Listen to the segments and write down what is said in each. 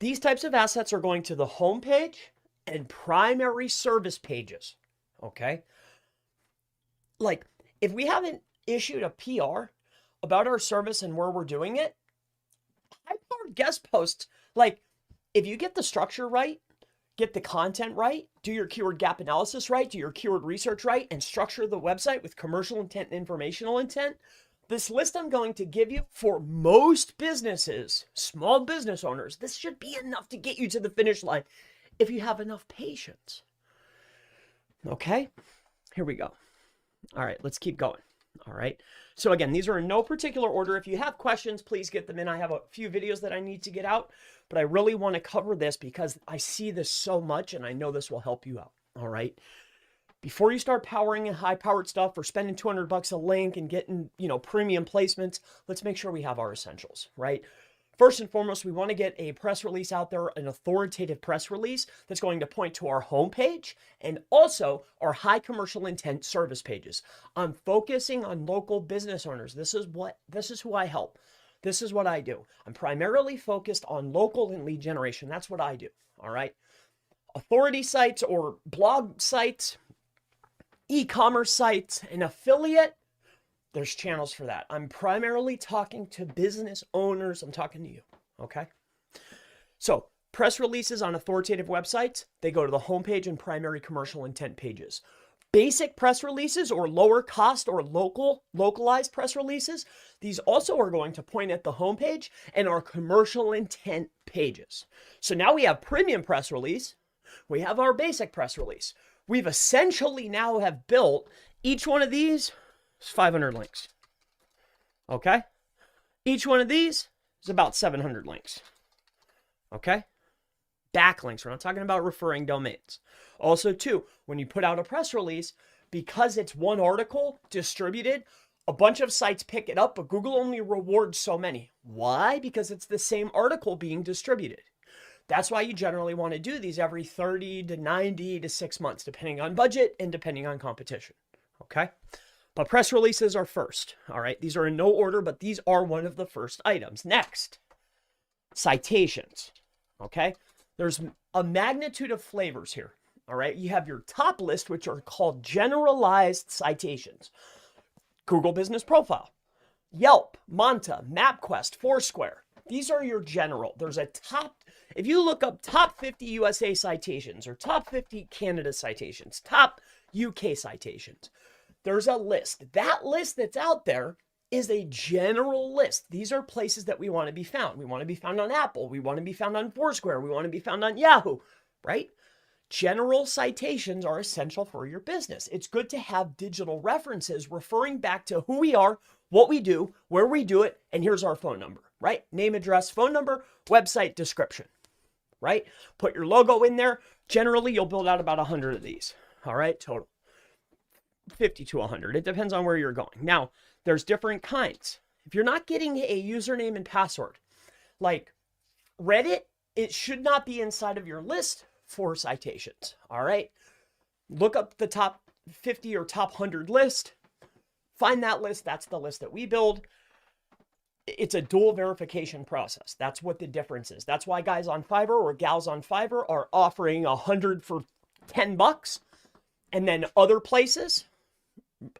These types of assets are going to the home page and primary service pages, okay? Like, if we haven't issued a PR about our service and where we're doing it, high-powered guest posts, like, if you get the structure right, get the content right, do your keyword gap analysis right, do your keyword research right, and structure the website with commercial intent and informational intent, this list I'm going to give you for most businesses, small business owners, this should be enough to get you to the finish line if you have enough patience. Okay, here we go. All right, let's keep going. All right. So again, these are in no particular order. If you have questions, please get them in. I have a few videos that I need to get out, but I really want to cover this because I see this so much and I know this will help you out. All right. Before you start powering in high-powered stuff or spending $200 a link and getting, premium placements, let's make sure we have our essentials, right? First and foremost, we want to get a press release out there, an authoritative press release that's going to point to our homepage and also our high commercial intent service pages. I'm focusing on local business owners. This is who I help. This is what I do. I'm primarily focused on local and lead generation. That's what I do. All right. Authority sites or blog sites, e-commerce sites, an affiliate, there's channels for that. I'm primarily talking to business owners. I'm talking to you, okay? So press releases on authoritative websites, they go to the homepage and primary commercial intent pages. Basic press releases or lower cost or localized press releases, these also are going to point at the homepage and our commercial intent pages. So now we have premium press release. We have our basic press release. We've essentially now have built each one of these is 500 links. Okay? Each one of these is about 700 links. Okay? Backlinks. We're not talking about referring domains. Also, too, when you put out a press release, because it's one article distributed, a bunch of sites pick it up, but Google only rewards so many. Why? Because it's the same article being distributed. That's why you generally want to do these every 30 to 90 to 6 months, depending on budget and depending on competition. Okay? But press releases are first. All right? These are in no order, but these are one of the first items. Next, citations. Okay? There's a magnitude of flavors here. All right? You have your top list, which are called generalized citations. Google Business Profile, Yelp, Monta, MapQuest, Foursquare. These are your general. There's a top, if you look up top 50 USA citations or top 50 Canada citations, top UK citations, there's a list. That list that's out there is a general list. These are places that we want to be found. We want to be found on Apple. We want to be found on Foursquare. We want to be found on Yahoo, right? General citations are essential for your business. It's good to have digital references referring back to who we are, what we do, where we do it, and here's our phone number, right? Name, address, phone number, website, description, right? Put your logo in there. Generally, you'll build out about 100 of these, all right, total. 50 to 100. It depends on where you're going. Now, there's different kinds. If you're not getting a username and password, like Reddit, it should not be inside of your list for citations, all right? Look up the top 50 or top 100 list. Find that list. That's the list that we build. It's a dual verification process. That's what the difference is. That's why guys on Fiverr or gals on Fiverr are offering 100 for $10. And then other places,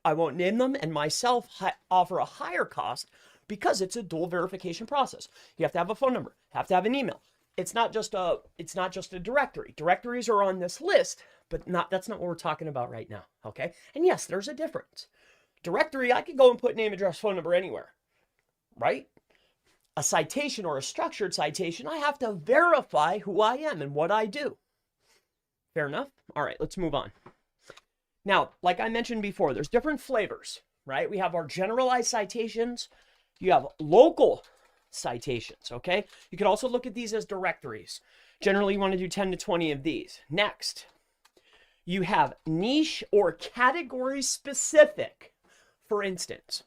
I won't name them, and myself offer a higher cost because it's a dual verification process. You have to have a phone number, have to have an email. It's not just a directory. Directories are on this list, but that's not what we're talking about right now, okay? And yes, there's a difference. Directory, I could go and put name, address, phone number anywhere, right? A citation or a structured citation, I have to verify who I am and what I do. Fair enough? All right, let's move on. Now, like I mentioned before, there's different flavors, right? We have our generalized citations. You have local citations, okay? You could also look at these as directories. Generally, you want to do 10 to 20 of these. Next, you have niche or category specific. For instance,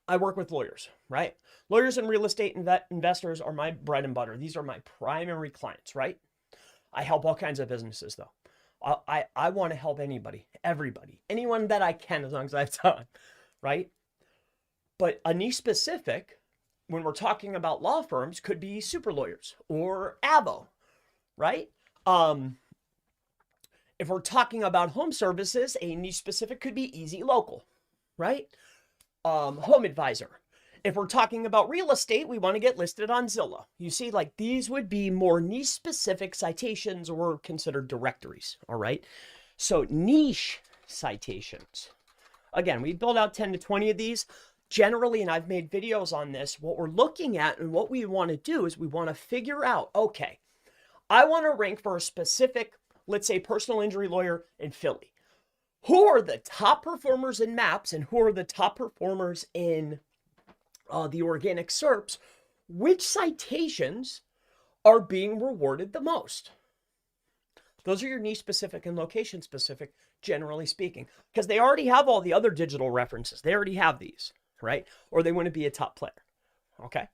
I work with lawyers, right? Lawyers and real estate investors are my bread and butter. These are my primary clients, right? I help all kinds of businesses, though. I want to help anybody, everybody, anyone that I can as long as I have time, right? But a niche specific when we're talking about law firms, could be super lawyers or AVO, right? If we're talking about home services, a niche specific could be easy local, right? Home advisor. If we're talking about real estate, we want to get listed on Zillow. You see, like these would be more niche specific citations or considered directories, all right? So niche citations. Again, we build out 10 to 20 of these. Generally, and I've made videos on this, what we're looking at and what we want to do is we want to figure out, okay, I want to rank for a specific, let's say, personal injury lawyer in Philly. Who are the top performers in maps and who are the top performers in the organic SERPs? Which citations are being rewarded the most? Those are your niche specific and location specific, generally speaking, because they already have all the other digital references. They already have these, right? Or they wouldn't be a top player. Okay.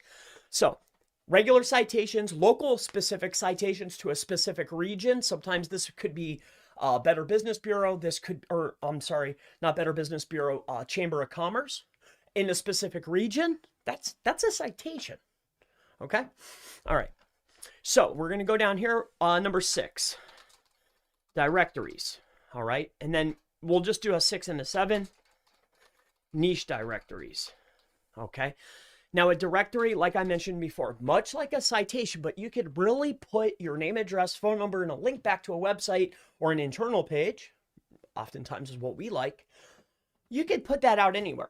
So regular citations, local specific citations to a specific region. Sometimes this could be Better Business Bureau. This could, or I'm sorry, not Better Business Bureau, Chamber of Commerce in a specific region. That's a citation. Okay. All right. So we're going to go down here. Number 6, directories. All right. And then we'll just do a 6 and a 7. Niche directories. Okay. Now a directory, like I mentioned before, much like a citation, but you could really put your name, address, phone number, and a link back to a website or an internal page. Oftentimes is what we like. You could put that out anywhere.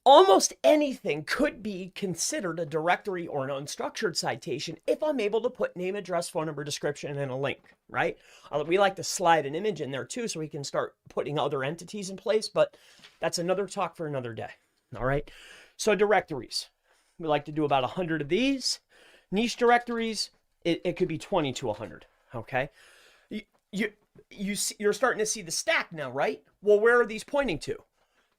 Almost anything could be considered a directory or an unstructured citation if I'm able to put name, address, phone number, description, and a link, right? We like to slide an image in there too so we can start putting other entities in place, but that's another talk for another day, all right? So directories, we like to do about 100 of these. Niche directories, it could be 20 to 100, okay? You're starting to see the stack now, right? Well, where are these pointing to?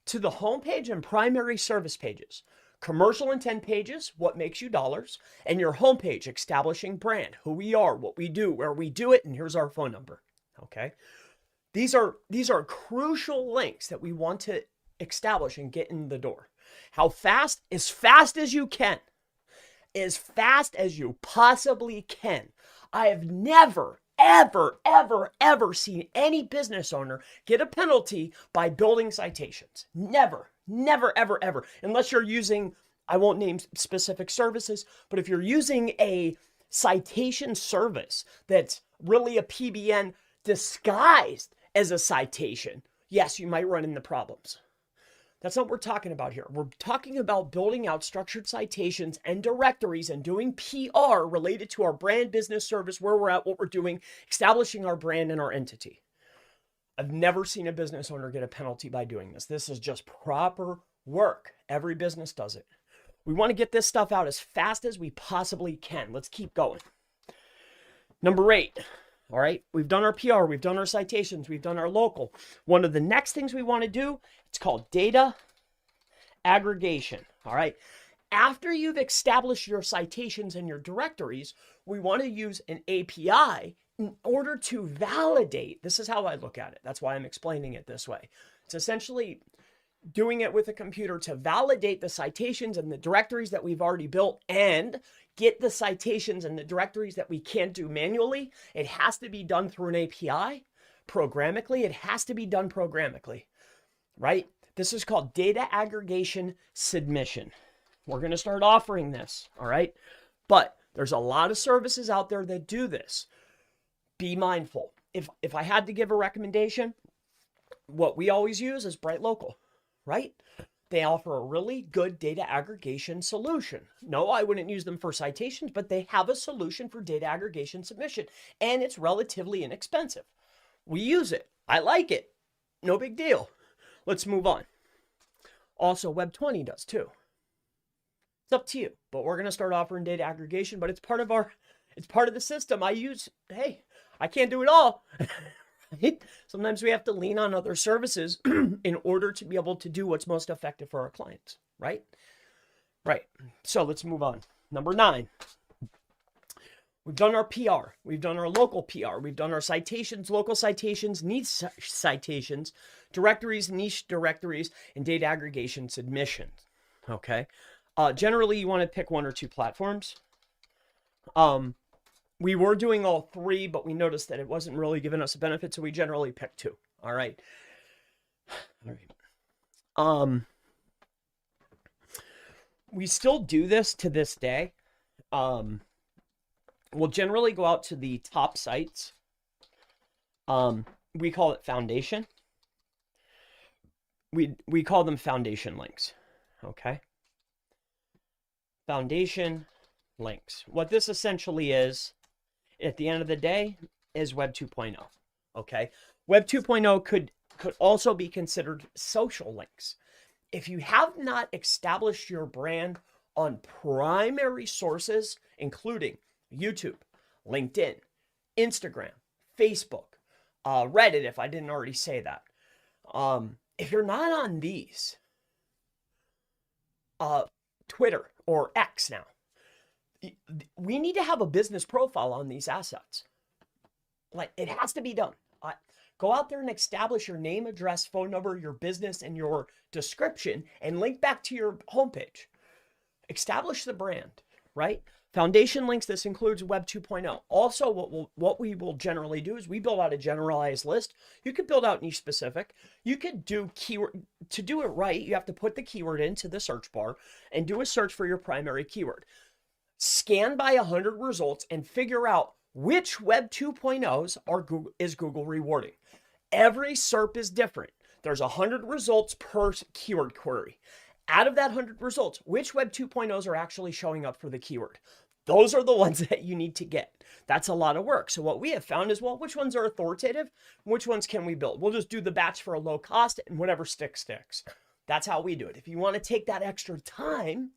To the homepage and primary service pages. Commercial intent pages, what makes you dollars, and your homepage, establishing brand, who we are, what we do, where we do it, and here's our phone number. Okay? These are crucial links that we want to establish and get in the door. How fast? As fast as you can. As fast as you possibly can. I have never, ever seen any business owner get a penalty by building citations. Never, ever. Unless you're using, I won't name specific services, but if you're using a citation service that's really a PBN disguised as a citation, yes, you might run into problems. That's not what we're talking about here. We're talking about building out structured citations and directories and doing PR related to our brand, business, service, where we're at, what we're doing, establishing our brand and our entity. I've never seen a business owner get a penalty by doing this. This is just proper work. Every business does it. We want to get this stuff out as fast as we possibly can. Let's keep going. Number 8. All right, we've done our PR, we've done our citations, we've done our local. One of the next things we want to do, it's called data aggregation. All right, after you've established your citations and your directories, we want to use an API in order to validate. This is how I look at it. That's why I'm explaining it this way. It's essentially doing it with a computer to validate the citations and the directories that we've already built and get the citations and the directories that we can't do manually. It has to be done through an API programmatically. It has to be done programmatically, right? This is called data aggregation submission. We're going to start offering this, all right? But there's a lot of services out there that do this. Be mindful. If I had to give a recommendation, what we always use is Bright Local, right? They offer a really good data aggregation solution. No, I wouldn't use them for citations, but they have a solution for data aggregation submission, and it's relatively inexpensive. We use it. I like it. No big deal. Let's move on. Also, Web20 does too. It's up to you, but we're going to start offering data aggregation, but it's part of the system I use. Hey, I can't do it all. Right? Sometimes we have to lean on other services in order to be able to do what's most effective for our clients, right? Right. So let's move on. Number 9. We've done our PR. We've done our local PR. We've done our citations, local citations, niche citations, directories, niche directories, and data aggregation submissions. Okay. Generally, you want to pick 1 or 2 platforms. We were doing all 3, but we noticed that it wasn't really giving us a benefit, so we generally pick 2. All right. All right. We still do this to this day. We'll generally go out to the top sites. We call it foundation. We call them foundation links. Okay. Foundation links. What this essentially is, at the end of the day, is Web 2.0. Okay. Web 2.0 could also be considered social links. If you have not established your brand on primary sources, including YouTube, LinkedIn, Instagram, Facebook, Reddit, if I didn't already say that. If you're not on these, Twitter or X now, we need to have a business profile on these assets. Like, it has to be done. Go out there and establish your name, address, phone number, your business, and your description, and link back to your homepage. Establish the brand, right? Foundation links, this includes Web 2.0. Also, what we will generally do is we build out a generalized list. You could build out niche specific. You could do keyword. To do it right, you have to put the keyword into the search bar and do a search for your primary keyword. Scan by 100 results and figure out which Web 2.0s is Google rewarding. Every SERP is different. There's 100 results per keyword query. Out of that 100 results, which Web 2.0s are actually showing up for the keyword? Those are the ones that you need to get. That's a lot of work. So what we have found is, well, which ones are authoritative? Which ones can we build? We'll just do the batch for a low cost, and whatever sticks. That's how we do it. If you want to take that extra time,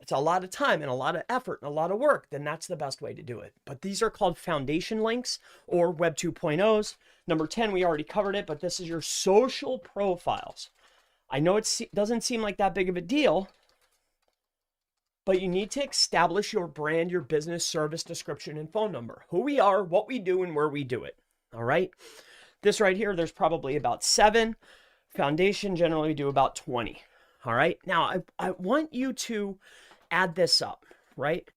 it's a lot of time and a lot of effort and a lot of work, then that's the best way to do it. But these are called foundation links or Web 2.0s. Number 10, we already covered it, but this is your social profiles. I know it doesn't seem like that big of a deal, but you need to establish your brand, your business, service, description, and phone number. Who we are, what we do, and where we do it. All right. This right here, there's probably about 7. Foundation, generally do about 20. All right. Now, I want you to add this up, right?